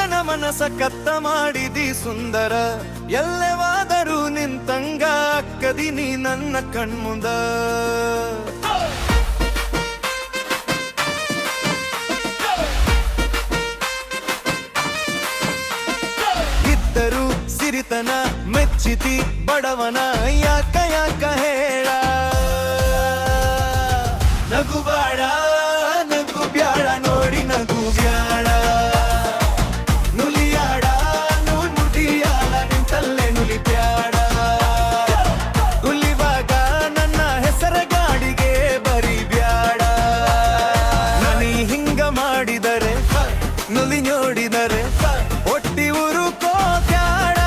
ಹುಡುಗನ ಮನಸ ಕತ್ತ ಮಾಡಿದಿ ಸುಂದರ, ಎಲ್ಲವಾದರೂ ನಿಂತಂಗ ಅಕ್ಕದಿನಿ ನನ್ನ ಕಣ್ಮುಂದ. ಇದ್ದರು ಸಿರಿತನ ಮೆಚ್ಚಿತಿ ಬಡವನ, ಯಾಕ ಯಾಕ ಹೇಳ. ನಗು ಬಾಡ ನಗು ಬ್ಯಾಡ ನೋಡಿ ನಗು ಬ್ಯಾಡ, ನುಲಿಯಾಡ ನುಡಿಯಾಡ ನಿಂತಲ್ಲೇ ನುಲಿ ಬ್ಯಾಡ. ಉಲಿವಾಗ ನನ್ನ ಹೆಸರ ಗಾಡಿಗೆ ಬರಿ ಬ್ಯಾಡ. ನನಿ ಹಿಂಗ ಮಾಡಿದರೆ ನುಲಿ ನೋಡಿದರೆ ಒಟ್ಟಿ ಉರುಕೋ ಬ್ಯಾಡ.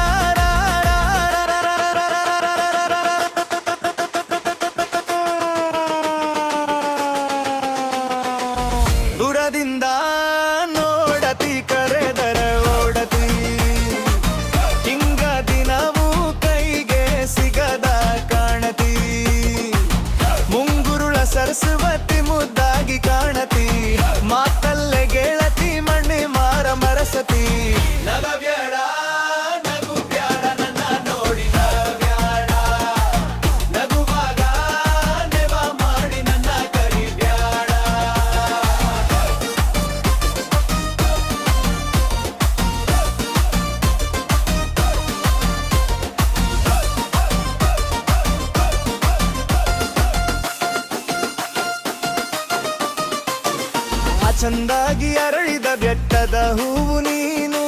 ದೂರದಿಂದ ನೋಡತಿ ಕರೆದರೆ ಓಡತಿ, ಹಿಂಗ ದಿನವೂ ಕೈಗೆ ಸಿಗದ ಕಾಣತಿ. ಮುಂಗುರುಳ ಸರಸ್ವತಿ ಮುದ್ದಾಗಿ ಕಾಣತಿ, ಮಾತಲ್ಲೇ ಗೆಳತಿ ಮಣ್ಣಿ ಮಾರ ಮರಸತಿ. ನಗಬ್ಯಾಡ ನಗು ಬ್ಯಾಡ ನನ್ನ ನೋಡಿ ನಗಬ್ಯಾಡ, ನಗುವಾಗ ನೆವ ಮಾಡಿ ನನ್ನ ಕರಿಬ್ಯಾಡ. ಚಂದಾಗಿ ಅರಳಿದ ಬೆಟ್ಟದ ಹೂವು ನೀನು,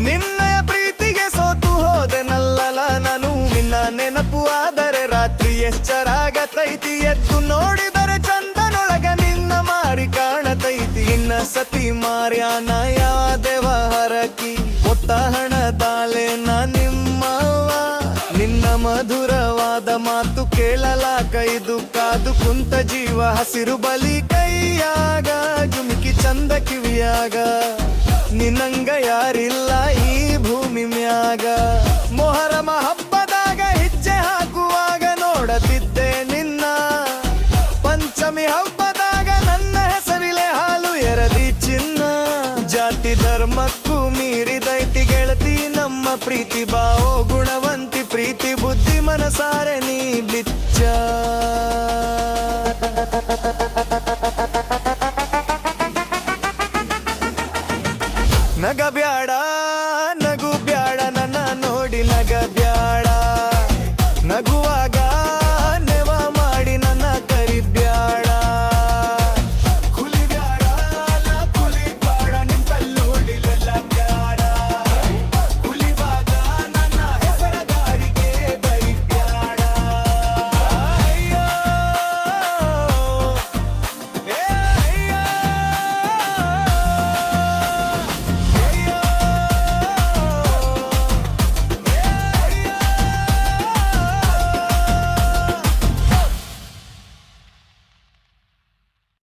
ನಿನ್ನಯ ಪ್ರೀತಿಗೆ ಸೋತು ಹೋದೆನಲ್ಲ ನಾನು. ನಿನ್ನ ನೆನಪು ಆದರೆ ರಾತ್ರಿ ಎಚ್ಚರಾಗತೈತಿ, ಎದ್ದು ನೋಡಿದರೆ ಚಂದನೊಳಗ ನಿನ್ನ ಮಾರಿ ಕಾಣತೈತಿ. ಇನ್ನ ಸತಿ ಮಾರ್ಯಾನ ಯಾದೆವ ಹರಕಿ, ಒತ್ತ ಹಣದಾಲೆನ ನಿಮ್ಮವ್ವ. ನಿನ್ನ ಮಧುರವಾದ ಮಾತು ಕೇಳಲಾಕ ಇದು ಕಾದು ಕುಂತ ಜೀವ. ಹಸಿರು ಬಲಿ ಕೈಯಾಗ ಜುಮುಕಿ ಚಂದ ಕಿವಿಯಾಗ, ನಿನ್ನಂಗ ಯಾರಿಲ್ಲ ಈ ಭೂಮಿ ಮ್ಯಾಗ. ಮೊಹರಮ ಹಬ್ಬದಾಗ ಹೆಜ್ಜೆ ಹಾಕುವಾಗ ನೋಡತಿದ್ದೆ ನಿನ್ನ, ಪಂಚಮಿ ಹಬ್ಬದಾಗ ನನ್ನ ಹೆಸರಿಲೆ ಹಾಲು ಎರದಿ ಚಿನ್ನ. ಜಾತಿ ಧರ್ಮಕ್ಕೂ ಮೀರಿದೈತಿ ಗೆಳತಿ ನಮ್ಮ ಪ್ರೀತಿ, ಬಾವೋ ಗುಣವಂತಿ ಪ್ರೀತಿ ಬುದ್ಧಿ ಮನಸಾರೆ ನೀ ಬಿಚ್ಚ. ನಗಬ್ಯಾಡ